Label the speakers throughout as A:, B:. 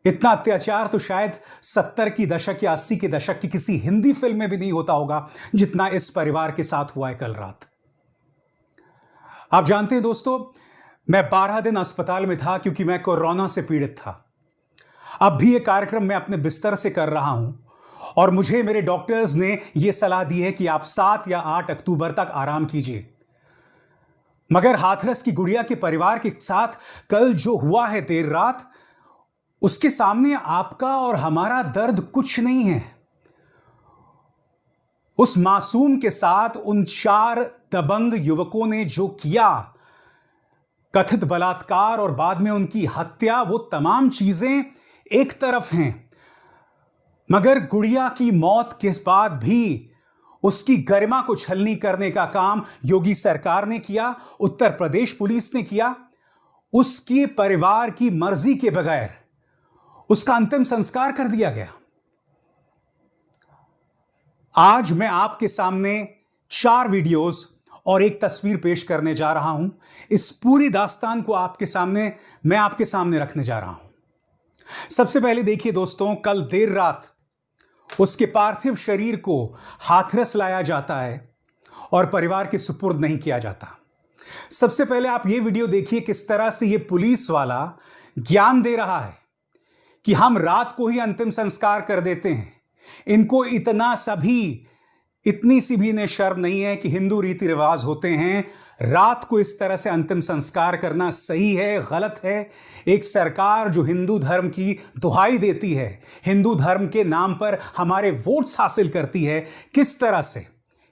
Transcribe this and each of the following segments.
A: इतना अत्याचार तो शायद 70 की दशक या 80 के दशक की किसी हिंदी फिल्म में भी नहीं होता होगा जितना इस परिवार के साथ हुआ है कल रात। आप जानते हैं दोस्तों, मैं 12 दिन अस्पताल में था क्योंकि मैं कोरोना से पीड़ित था। अब भी यह कार्यक्रम मैं अपने बिस्तर से कर रहा हूं और मुझे मेरे डॉक्टर्स ने यह सलाह दी है कि आप 7 या 8 अक्टूबर तक आराम कीजिए। मगर हाथरस की गुड़िया के परिवार के साथ कल जो हुआ है देर रात, उसके सामने आपका और हमारा दर्द कुछ नहीं है। उस मासूम के साथ उन 4 दबंग युवकों ने जो किया, कथित बलात्कार और बाद में उनकी हत्या, वो तमाम चीजें एक तरफ हैं, मगर गुड़िया की मौत के बाद भी उसकी गरिमा को छलनी करने का काम योगी सरकार ने किया, उत्तर प्रदेश पुलिस ने किया। उसके परिवार की मर्जी के बगैर उसका अंतिम संस्कार कर दिया गया। आज मैं आपके सामने 4 वीडियोस और एक तस्वीर पेश करने जा रहा हूं। इस पूरी दास्तान को मैं आपके सामने रखने जा रहा हूं। सबसे पहले देखिए दोस्तों, कल देर रात उसके पार्थिव शरीर को हाथरस लाया जाता है और परिवार के सुपुर्द नहीं किया जाता। सबसे पहले आप यह वीडियो देखिए, किस तरह से यह पुलिस वाला ज्ञान दे रहा है कि हम रात को ही अंतिम संस्कार कर देते हैं। इनको इतनी सी भी इन्हें शर्म नहीं है कि हिंदू रीति रिवाज होते हैं, रात को इस तरह से अंतिम संस्कार करना सही है गलत है। एक सरकार जो हिंदू धर्म की दुहाई देती है, हिंदू धर्म के नाम पर हमारे वोट्स हासिल करती है, किस तरह से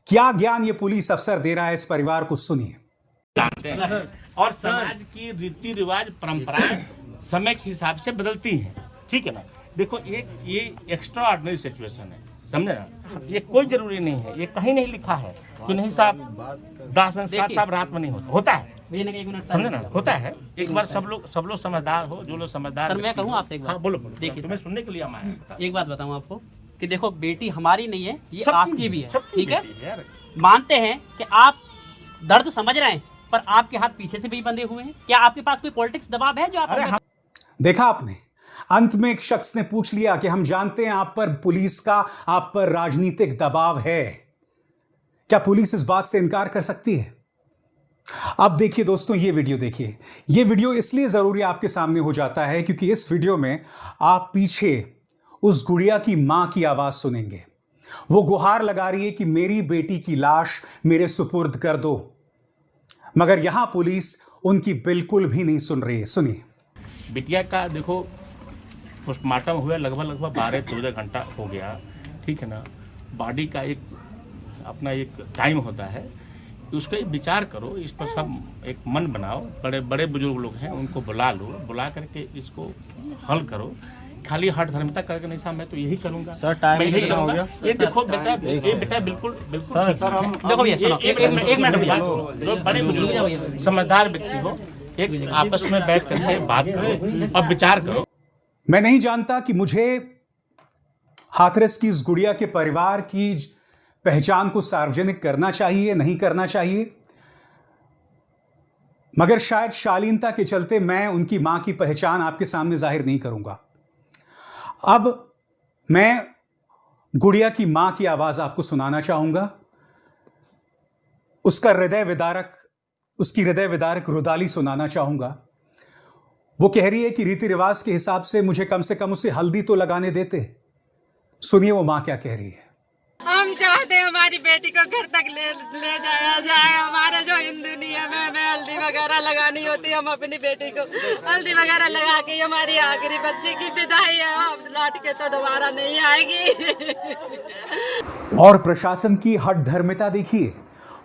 A: क्या ज्ञान ये पुलिस अफसर दे रहा है इस परिवार को, सुनिए।
B: और समाज की रीति रिवाज परंपराएं समय के हिसाब से बदलती हैं, ठीक है ना। देखो ये एक्स्ट्रा ऑर्डिनरी सिचुएशन है, समझे ना। ये कोई जरूरी नहीं है, ये कहीं नहीं लिखा है कि नहीं साहब दाह संस्कार साहब रात में नहीं होता है, समझे ना, होता है। एक बार सब लोग समझदार हो, जो लोग समझदार।
C: सर मैं कहूँ आपसे एक बात।
B: हाँ, बोलो।
C: देखिए
B: तुम्हें सुनने के लिए आया है।
C: एक बात बताऊँ आपको कि देखो, बेटी हमारी नहीं है, ये आपकी भी है, ठीक है।
B: यार
C: मानते हैं कि आप दर्द समझ रहे हैं, पर आपके हाथ पीछे से भी बंधे हुए हैं। क्या आपके पास कोई पॉलिटिक्स दबाव है जो आप
A: देखा आपने, अंत में एक शख्स ने पूछ लिया कि हम जानते हैं आप पर पुलिस का, आप पर राजनीतिक दबाव है। क्या पुलिस इस बात से इनकार कर सकती है? अब देखिए दोस्तों, ये वीडियो देखिए। ये वीडियो इसलिए जरूरी आपके सामने हो जाता है क्योंकि इस वीडियो में आप पीछे उस गुड़िया की मां की आवाज सुनेंगे। वो गुहार लगा रही है कि मेरी बेटी की लाश मेरे सुपुर्द कर दो, मगर यहां पुलिस उनकी बिल्कुल भी नहीं सुन रही है। सुनिए।
B: बिटिया का देखो पोस्टमार्टम हुआ लगभग 12-14 घंटा हो गया, ठीक है ना। बॉडी का अपना एक टाइम होता है, उसका विचार करो, इस पर सब एक मन बनाओ। बड़े बड़े बुजुर्ग लोग हैं, उनको बुला लो, बुला करके इसको हल करो। खाली हट धर्मिता करके नहीं साहब, मैं तो यही करूंगा सर। टाइम कितना हो गया? ये देखो बेटा, ये बेटा बिल्कुल सर,
C: देखो भैया सुनो, एक मिनट भैया,
B: बड़े बुजुर्ग समझदार व्यक्ति हो, एक आपस में बैठ करके बात करो और विचार करो।
A: मैं नहीं जानता कि मुझे हाथरस की इस गुड़िया के परिवार की पहचान को सार्वजनिक करना चाहिए, नहीं करना चाहिए, मगर शायद शालीनता के चलते मैं उनकी मां की पहचान आपके सामने जाहिर नहीं करूंगा। अब मैं गुड़िया की मां की आवाज आपको सुनाना चाहूंगा। उसकी हृदय विदारक रुदाली सुनाना चाहूंगा। वो कह रही है कि रीति रिवाज के हिसाब से मुझे कम से कम उसे हल्दी तो लगाने देते। सुनिए वो मां क्या कह रही है।
D: हम चाहते हैं हमारी बेटी को घर तक ले जाया जाए। हमारा जो हिंदू नियम है, हमें हल्दी वगैरह लगानी होती है। हम अपनी बेटी को हल्दी वगैरह लगा के, हमारी आखिरी बच्ची की विदाई है, अब लौट के तो दोबारा नहीं आएगी।
A: और प्रशासन की हठ धर्मिता देखिए,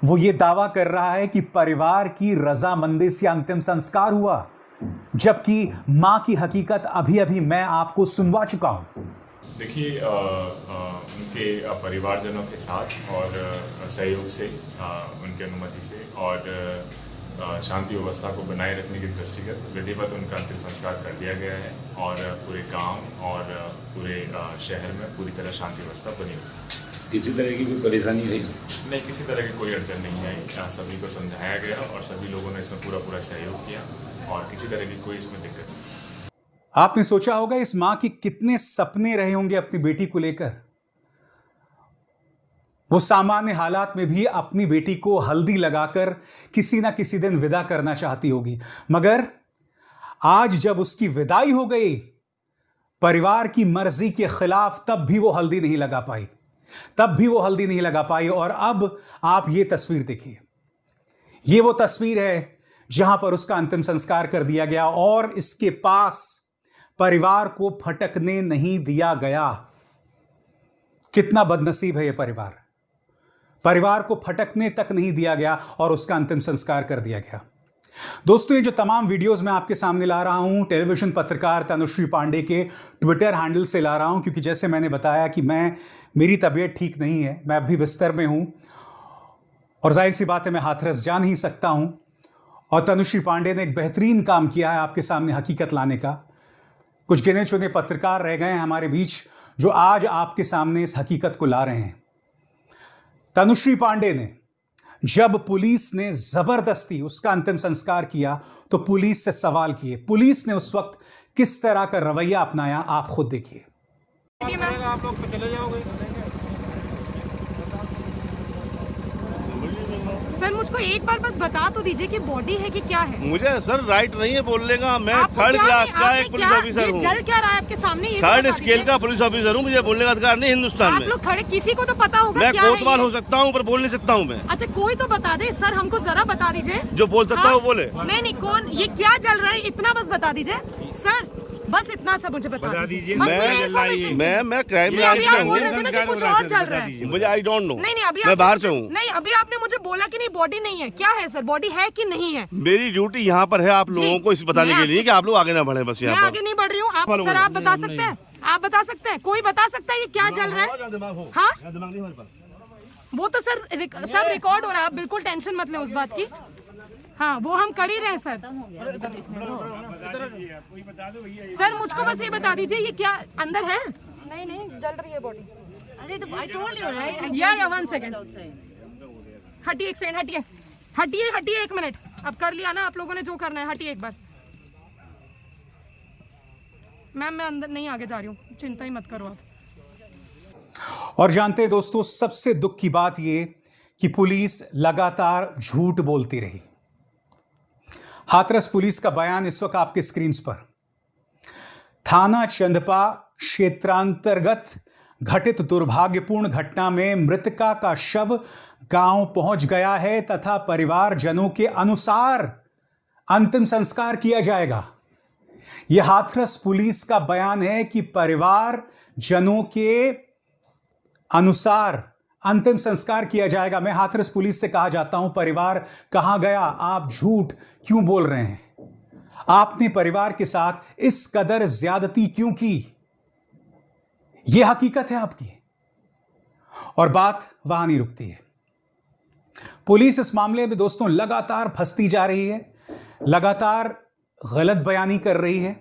A: वो ये दावा कर रहा है कि परिवार की रजामंदी से अंतिम संस्कार हुआ, जबकि मां की हकीकत अभी अभी मैं आपको सुनवा चुका हूं।
E: देखिए, उनके परिवारजनों के साथ और सहयोग से, उनकी अनुमति से और शांति व्यवस्था को बनाए रखने की दृष्टिगत विधिवत उनका अंतिम संस्कार कर दिया गया है और पूरे गांव और पूरे शहर में पूरी तरह शांति व्यवस्था बनी हुई।
F: किसी तरह की कोई परेशानी रही?
E: नहीं, किसी तरह की कोई अड़चन नहीं आई। सभी को समझाया गया और सभी लोगों ने इसमें पूरा सहयोग किया और किसी तरह की कोई इसमें दिक्कत नहीं।
A: आपने सोचा होगा इस मां के कितने सपने रहे होंगे अपनी बेटी को लेकर। वो सामान्य हालात में भी अपनी बेटी को हल्दी लगाकर किसी ना किसी दिन विदा करना चाहती होगी, मगर आज जब उसकी विदाई हो गई परिवार की मर्जी के खिलाफ, तब भी वो हल्दी नहीं लगा पाई। और अब आप ये तस्वीर देखिए, ये वो तस्वीर है जहां पर उसका अंतिम संस्कार कर दिया गया और इसके पास परिवार को फटकने नहीं दिया गया। कितना बदनसीब है ये परिवार को फटकने तक नहीं दिया गया और उसका अंतिम संस्कार कर दिया गया। दोस्तों, ये जो तमाम वीडियोस मैं आपके सामने ला रहा हूं टेलीविजन पत्रकार तनुश्री पांडे के ट्विटर हैंडल से ला रहा हूं, क्योंकि जैसे मैंने बताया कि मेरी तबीयत ठीक नहीं है, मैं अभी बिस्तर में हूं और जाहिर सी बात है मैं हाथरस जा नहीं सकता हूं। और तनुश्री पांडे ने एक बेहतरीन काम किया है आपके सामने हकीकत लाने का। कुछ गिने चुने पत्रकार रह गए हैं हमारे बीच जो आज आपके सामने इस हकीकत को ला रहे हैं। तनुश्री पांडे ने जब पुलिस ने जबरदस्ती उसका अंतिम संस्कार किया तो पुलिस से सवाल किए, पुलिस ने उस वक्त किस तरह का रवैया अपनाया, आप खुद देखिए।
G: आप लोग चले जाओगे।
D: सर मुझको एक बार बस बता तो दीजिए कि बॉडी है कि क्या है।
G: मुझे सर राइट नहीं है बोलने का, मैं थर्ड क्लास का एक पुलिस ऑफिसर हूँ,
D: जल क्या रहा है आपके सामने,
G: थर्ड स्केल का पुलिस ऑफिसर हूँ, मुझे बोलने का अधिकार नहीं हिंदुस्तान में।
D: आप लोग खड़े, किसी को तो पता होगा
G: मैं
D: क्या है
G: कोतवाल
D: ये?
G: हो सकता हूँ पर बोल नहीं सकता हूँ मैं।
D: अच्छा कोई तो बता दे सर, हमको जरा बता दीजिए।
G: जो बोल सकता है वो बोले।
D: नहीं कौन, ये क्या चल रहा है इतना बस बता दीजिए सर, बस इतना सा मुझे बता दीजिए।
G: मैं क्राइम ब्रांच में हूँ,
D: कुछ और चल रहा है
G: मुझे आई डोंट नो।
D: नहीं अभी
G: मैं बाहर से हूँ।
D: नहीं अभी आपने मुझे बोला कि नहीं बॉडी नहीं है, क्या है सर, बॉडी है कि नहीं है?
G: मेरी ड्यूटी यहाँ पर है आप लोगों को इस बताने के लिए कि आप लोग आगे ना बढ़े, बस यहाँ पर।
D: आगे नहीं बढ़ रही हूँ आप सर, आप बता सकते हैं, आप बता सकते हैं, कोई बता सकता है ये क्या चल रहा है? हाँ वो तो सर सब रिकॉर्ड हो रहा है, आप बिल्कुल टेंशन मत लें उस बात की। हाँ वो हम कर ही रहे हैं सर। सर मुझको बस ये बता दीजिए ये क्या अंदर है? नहीं जल रही है बॉडी।
H: अरे तो I told you right?
D: या 1 सेकंड, हटिए एक सेकंड, हटिए 1 मिनट। अब कर लिया ना आप लोगों ने जो करना है, हटिए एक बार। मैम मैं अंदर नहीं आगे जा रही हूँ, चिंता ही मत करो आप।
A: और जानते हैं दोस्तों, सबसे दुख की बात यह कि पुलिस लगातार झूठ बोलती रही। हाथरस पुलिस का बयान इस वक्त आपके स्क्रीन पर। थाना चंदपा क्षेत्रांतर्गत घटित दुर्भाग्यपूर्ण घटना में मृतका का शव गांव पहुंच गया है तथा परिवारजनों के अनुसार अंतिम संस्कार किया जाएगा। यह हाथरस पुलिस का बयान है कि परिवारजनों के अनुसार अंतिम संस्कार किया जाएगा। मैं हाथरस पुलिस से कहा जाता हूं, परिवार कहां गया? आप झूठ क्यों बोल रहे हैं? आपने परिवार के साथ इस कदर ज्यादती क्यों की? यह हकीकत है आपकी। और बात वहां नहीं रुकती है। पुलिस इस मामले में दोस्तों लगातार फंसती जा रही है, लगातार गलत बयानी कर रही है।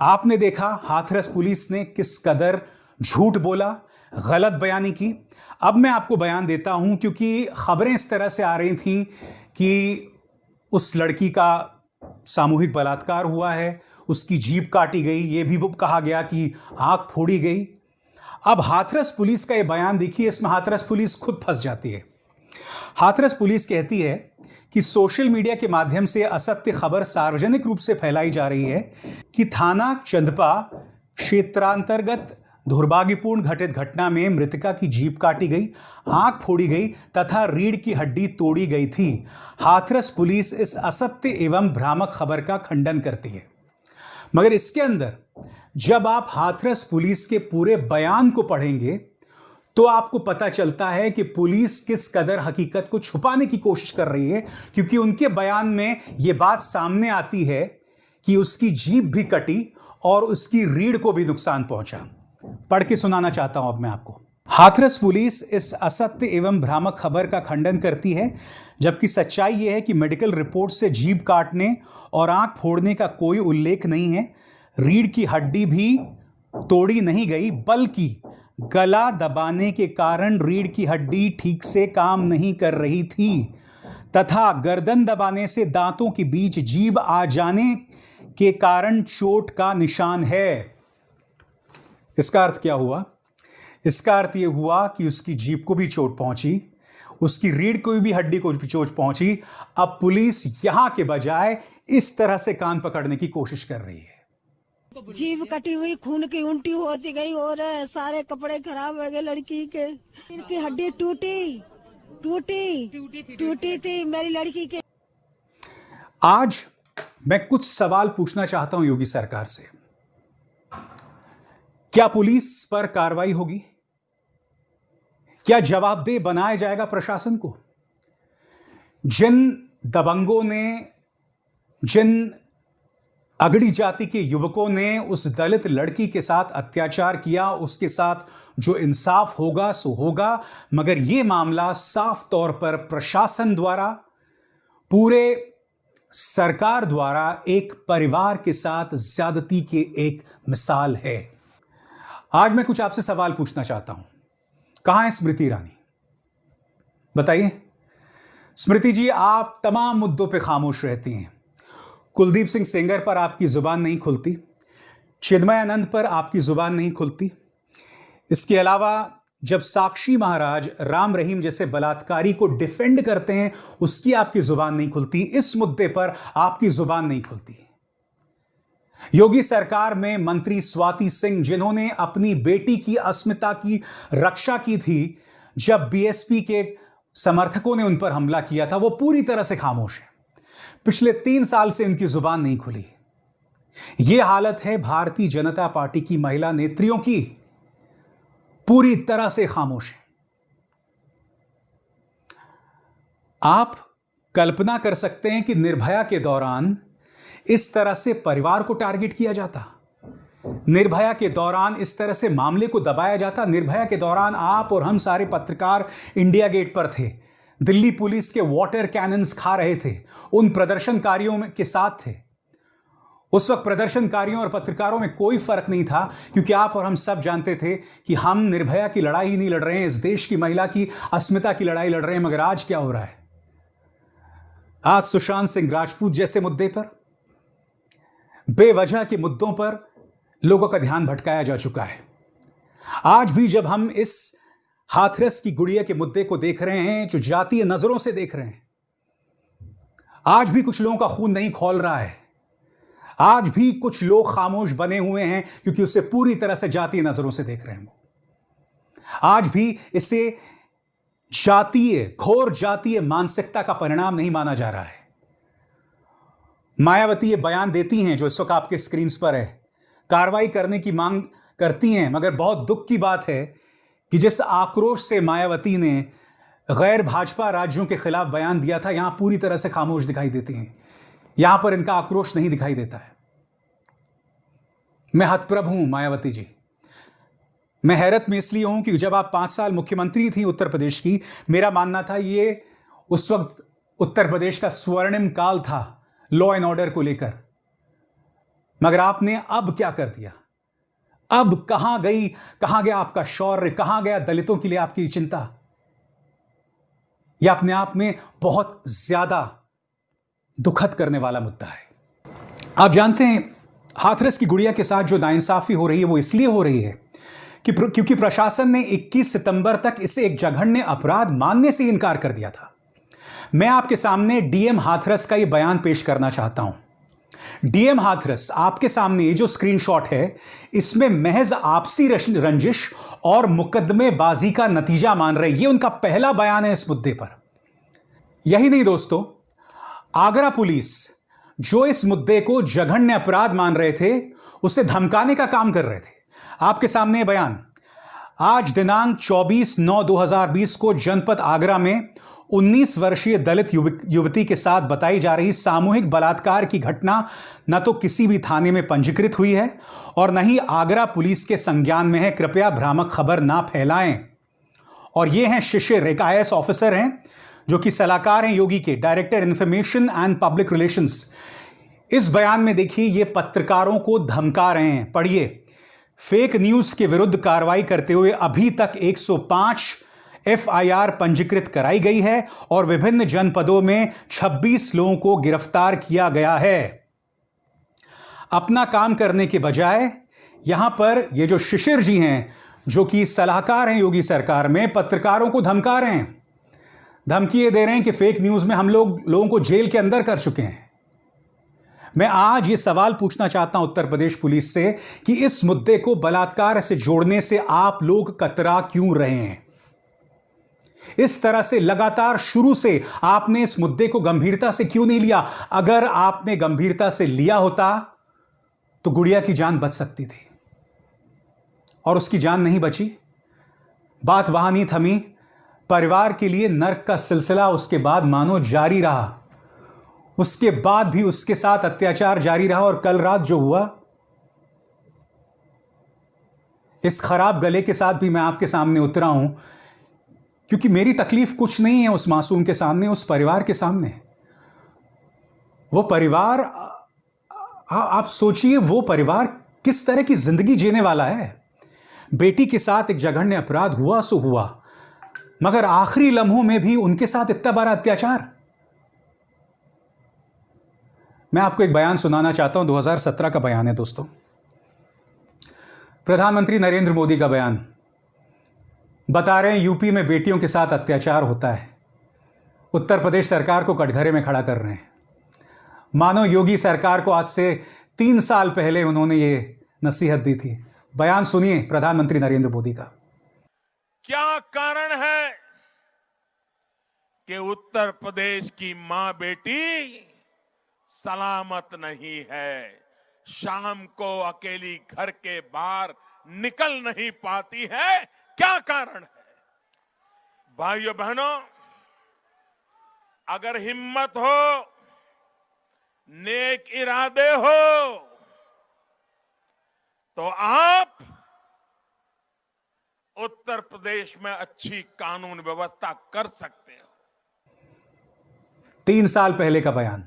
A: आपने देखा हाथरस पुलिस ने किस कदर झूठ बोला, गलत बयानी की। अब मैं आपको बयान देता हूं, क्योंकि खबरें इस तरह से आ रही थी कि उस लड़की का सामूहिक बलात्कार हुआ है, उसकी जीभ काटी गई, यह भी कहा गया कि आंख फोड़ी गई। अब हाथरस पुलिस का यह बयान देखिए, इसमें हाथरस पुलिस खुद फंस जाती है। हाथरस पुलिस कहती है कि सोशल मीडिया के माध्यम से असत्य खबर सार्वजनिक रूप से फैलाई जा रही है कि थाना चंदपा क्षेत्रांतर्गत दुर्भाग्यपूर्ण घटित घटना में मृतका की जीभ काटी गई, आंख फोड़ी गई तथा रीढ़ की हड्डी तोड़ी गई थी। हाथरस पुलिस इस असत्य एवं भ्रामक खबर का खंडन करती है। मगर इसके अंदर जब आप हाथरस पुलिस के पूरे बयान को पढ़ेंगे तो आपको पता चलता है कि पुलिस किस कदर हकीकत को छुपाने की कोशिश कर रही है, क्योंकि उनके बयान में यह बात सामने आती है कि उसकी जीभ भी कटी और उसकी रीढ़ को भी नुकसान पहुंचा। पढ़ के सुनाना चाहता हूं अब मैं आपको। हाथरस पुलिस इस असत्य एवं भ्रामक खबर का खंडन करती है, जबकि सच्चाई यह है कि मेडिकल रिपोर्ट से जीभ काटने और आंख फोड़ने का कोई उल्लेख नहीं है। रीढ़ की हड्डी भी तोड़ी नहीं गई, बल्कि गला दबाने के कारण रीढ़ की हड्डी ठीक से काम नहीं कर रही थी तथा गर्दन दबाने से दांतों के बीच जीभ आ जाने के कारण चोट का निशान है। इसका अर्थ क्या हुआ? इसका अर्थ यह हुआ कि उसकी जीभ को भी चोट पहुंची, उसकी रीढ़ को भी, हड्डी को भी चोट पहुंची। अब पुलिस यहां के बजाय इस तरह से कान पकड़ने की कोशिश कर रही है।
H: जीभ कटी हुई, खून की उल्टी होती गई और सारे कपड़े खराब हो गए लड़की के। इनकी हड्डी टूटी थी मेरी लड़की के।
A: आज मैं कुछ सवाल पूछना चाहता हूं योगी सरकार से। क्या पुलिस पर कार्रवाई होगी? क्या जवाबदेह बनाया जाएगा प्रशासन को? जिन दबंगों ने, जिन अगड़ी जाति के युवकों ने उस दलित लड़की के साथ अत्याचार किया, उसके साथ जो इंसाफ होगा सो होगा। मगर यह मामला साफ तौर पर प्रशासन द्वारा, पूरे सरकार द्वारा एक परिवार के साथ ज्यादती की एक मिसाल है। आज मैं कुछ आपसे सवाल पूछना चाहता हूं। कहां है स्मृति ईरानी? बताइए स्मृति जी, आप तमाम मुद्दों पे खामोश रहती हैं। कुलदीप सिंह सेंगर पर आपकी जुबान नहीं खुलती, चिन्मयानंद पर आपकी जुबान नहीं खुलती। इसके अलावा जब साक्षी महाराज राम रहीम जैसे बलात्कारी को डिफेंड करते हैं, उसकी आपकी जुबान नहीं खुलती। इस मुद्दे पर आपकी जुबान नहीं खुलती। योगी सरकार में मंत्री स्वाति सिंह, जिन्होंने अपनी बेटी की अस्मिता की रक्षा की थी जब बीएसपी के समर्थकों ने उन पर हमला किया था, वो पूरी तरह से खामोश है। पिछले 3 साल से उनकी जुबान नहीं खुली। यह हालत है भारतीय जनता पार्टी की महिला नेत्रियों की, पूरी तरह से खामोश है। आप कल्पना कर सकते हैं कि निर्भया के दौरान इस तरह से परिवार को टारगेट किया जाता, निर्भया के दौरान इस तरह से मामले को दबाया जाता। निर्भया के दौरान आप और हम सारे पत्रकार इंडिया गेट पर थे, दिल्ली पुलिस के वाटर कैनन्स खा रहे थे, उन प्रदर्शनकारियों के साथ थे। उस वक्त प्रदर्शनकारियों और पत्रकारों में कोई फर्क नहीं था, क्योंकि आप और हम सब जानते थे कि हम निर्भया की लड़ाई ही नहीं लड़ रहे हैं, इस देश की महिला की अस्मिता की लड़ाई लड़ रहे हैं। मगर आज क्या हो रहा है? आज सुशांत सिंह राजपूत जैसे मुद्दे पर, बेवजह के मुद्दों पर लोगों का ध्यान भटकाया जा चुका है। आज भी जब हम इस हाथरस की गुड़िया के मुद्दे को देख रहे हैं, जो जातीय नजरों से देख रहे हैं, आज भी कुछ लोगों का खून नहीं खौल रहा है। आज भी कुछ लोग खामोश बने हुए हैं क्योंकि उसे पूरी तरह से जातीय नजरों से देख रहे हैं। आज भी इसे जातीय, घोर जातीय मानसिकता का परिणाम नहीं माना जा रहा है। मायावती ये बयान देती हैं जो इस वक्त आपके स्क्रीन पर है, कार्रवाई करने की मांग करती हैं, मगर बहुत दुख की बात है कि जिस आक्रोश से मायावती ने गैर भाजपा राज्यों के खिलाफ बयान दिया था, यहां पूरी तरह से खामोश दिखाई देती हैं। यहां पर इनका आक्रोश नहीं दिखाई देता है। मैं हतप्रभ हूं मायावती जी। मैं हैरत में इसलिए हूं कि जब आप 5 साल मुख्यमंत्री थी उत्तर प्रदेश की, मेरा मानना था ये उस वक्त उत्तर प्रदेश का स्वर्णिम काल था लॉ एंड ऑर्डर को लेकर। मगर आपने अब क्या कर दिया? अब कहां गया आपका शौर्य? कहां गया दलितों के लिए आपकी चिंता? यह अपने आप में बहुत ज्यादा दुखद करने वाला मुद्दा है। आप जानते हैं, हाथरस की गुड़िया के साथ जो नाइंसाफी हो रही है वो इसलिए हो रही है क्योंकि प्रशासन ने 21 सितंबर तक इसे एक जघन्य अपराध मानने से इनकार कर दिया था। मैं आपके सामने डीएम हाथरस का यह बयान पेश करना चाहता हूं। डीएम हाथरस, आपके सामने ये जो स्क्रीनशॉट है, इसमें महज आपसी रंजिश और मुकदमेबाजी का नतीजा मान रहे। ये उनका पहला बयान है इस मुद्दे पर। यही नहीं दोस्तों, आगरा पुलिस जो इस मुद्दे को जघन्य अपराध मान रहे थे, उसे धमकाने का काम कर रहे थे। आपके सामने बयान, आज दिनांक 24/9/2020 को जनपद आगरा में 19 वर्षीय दलित युवती के साथ बताई जा रही सामूहिक बलात्कार की घटना न तो किसी भी थाने में पंजीकृत हुई है और न ही आगरा पुलिस के संज्ञान में है। कृपया भ्रामक खबर ना फैलाएं। और ये हैं शिशिर, एक IAS ऑफिसर हैं जो कि सलाहकार हैं योगी के, director information and public relations. इस बयान में देखिए, ये पत्रकारों को धमका रहे हैं। पढ़िए, फेक न्यूज के विरुद्ध कार्रवाई करते हुए अभी तक 105 FIR पंजीकृत कराई गई है और विभिन्न जनपदों में 26 लोगों को गिरफ्तार किया गया है। अपना काम करने के बजाय यहां पर ये जो शिशिर जी हैं, जो कि सलाहकार हैं योगी सरकार में, पत्रकारों को धमका रहे हैं, धमकी ये दे रहे हैं कि फेक न्यूज में हम लोगों को जेल के अंदर कर चुके हैं। मैं आज ये सवाल पूछना चाहता हूं उत्तर प्रदेश पुलिस से कि इस मुद्दे को बलात्कार से जोड़ने से आप लोग कतरा क्यों रहे हैं? इस तरह से लगातार शुरू से आपने इस मुद्दे को गंभीरता से क्यों नहीं लिया? अगर आपने गंभीरता से लिया होता तो गुड़िया की जान बच सकती थी, और उसकी जान नहीं बची। बात वहां नहीं थमी। परिवार के लिए नर्क का सिलसिला उसके बाद मानो जारी रहा। उसके बाद भी उसके साथ अत्याचार जारी रहा, और कल रात जो हुआ, इस खराब गले के साथ भी मैं आपके सामने उतरा हूं, क्योंकि मेरी तकलीफ कुछ नहीं है उस मासूम के सामने, उस परिवार के सामने। वो परिवार, आप सोचिए, वो परिवार किस तरह की जिंदगी जीने वाला है। बेटी के साथ एक जघन्य अपराध हुआ सो हुआ, मगर आखिरी लम्हों में भी उनके साथ इतना बड़ा अत्याचार। मैं आपको एक बयान सुनाना चाहता हूं, 2017 का बयान है दोस्तों, प्रधानमंत्री नरेंद्र मोदी का बयान। बता रहे हैं यूपी में बेटियों के साथ अत्याचार होता है, उत्तर प्रदेश सरकार को कटघरे में खड़ा कर रहे हैं। मानो योगी सरकार को आज से 3 साल पहले उन्होंने ये नसीहत दी थी। बयान सुनिए प्रधानमंत्री नरेंद्र मोदी का।
G: क्या कारण है कि उत्तर प्रदेश की मां बेटी सलामत नहीं है, शाम को अकेली घर के बाहर निकल नहीं पाती है? क्या कारण है? भाइयों बहनों, अगर हिम्मत हो, नेक इरादे हो, तो आप उत्तर प्रदेश में अच्छी कानून व्यवस्था कर सकते हो।
A: 3 साल पहले का बयान।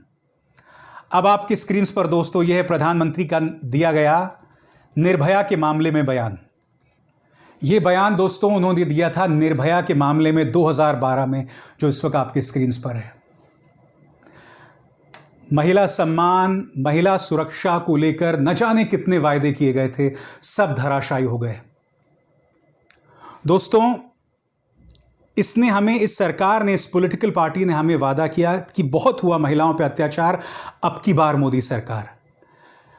A: अब आपकी स्क्रीन पर दोस्तों यह है प्रधानमंत्री का दिया गया निर्भया के मामले में बयान। यह बयान दोस्तों उन्होंने दिया था निर्भया के मामले में 2012 में, जो इस वक्त आपकी स्क्रीन पर है। महिला सम्मान, महिला सुरक्षा को लेकर न जाने कितने वायदे किए गए थे, सब धराशायी हो गए। दोस्तों, इसने हमें, इस सरकार ने, इस पॉलिटिकल पार्टी ने हमें वादा किया कि बहुत हुआ महिलाओं पर अत्याचार, अब की बार मोदी सरकार।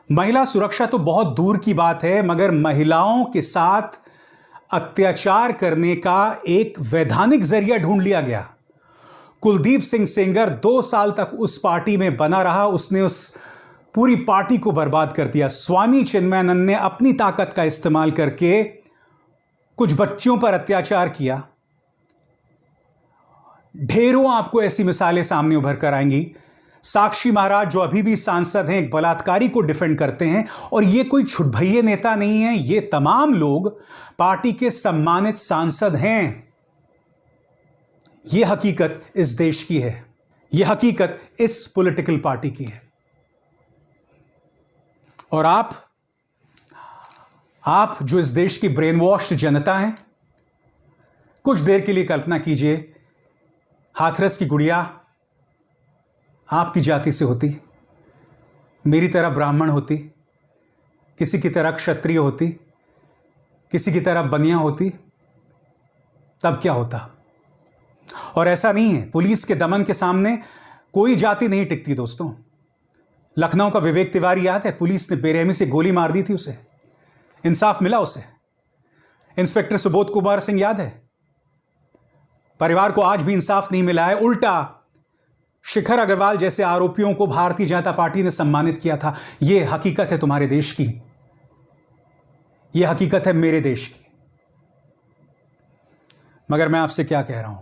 A: महिला सुरक्षा तो बहुत दूर की बात है, मगर महिलाओं के साथ अत्याचार करने का एक वैधानिक जरिया ढूंढ लिया गया। कुलदीप सिंह सेंगर 2 साल तक उस पार्टी में बना रहा, उसने उस पूरी पार्टी को बर्बाद कर दिया। स्वामी चिन्मयानंद ने अपनी ताकत का इस्तेमाल करके कुछ बच्चियों पर अत्याचार किया। ढेरों आपको ऐसी मिसालें सामने उभर कर आएंगी। साक्षी महाराज जो अभी भी सांसद हैं, एक बलात्कारी को डिफेंड करते हैं, और ये कोई छुटभइये नेता नहीं है, ये तमाम लोग पार्टी के सम्मानित सांसद हैं। यह हकीकत इस देश की है, यह हकीकत इस पॉलिटिकल पार्टी की है। और आप जो इस देश की ब्रेन वॉश्ड जनता हैं, कुछ देर के लिए कल्पना कीजिए, हाथरस की गुड़िया आपकी जाति से होती, मेरी तरह ब्राह्मण होती, किसी की तरह क्षत्रिय होती, किसी की तरह बनिया होती, तब क्या होता? और ऐसा नहीं है, पुलिस के दमन के सामने कोई जाति नहीं टिकती दोस्तों। लखनऊ का विवेक तिवारी याद है, पुलिस ने बेरहमी से गोली मार दी थी उसे, इंसाफ मिला उसे। इंस्पेक्टर सुबोध कुमार सिंह याद है, परिवार को आज भी इंसाफ नहीं मिला है। उल्टा शिखर अग्रवाल जैसे आरोपियों को भारतीय जनता पार्टी ने सम्मानित किया था। यह हकीकत है तुम्हारे देश की, यह हकीकत है मेरे देश की। मगर मैं आपसे क्या कह रहा हूं,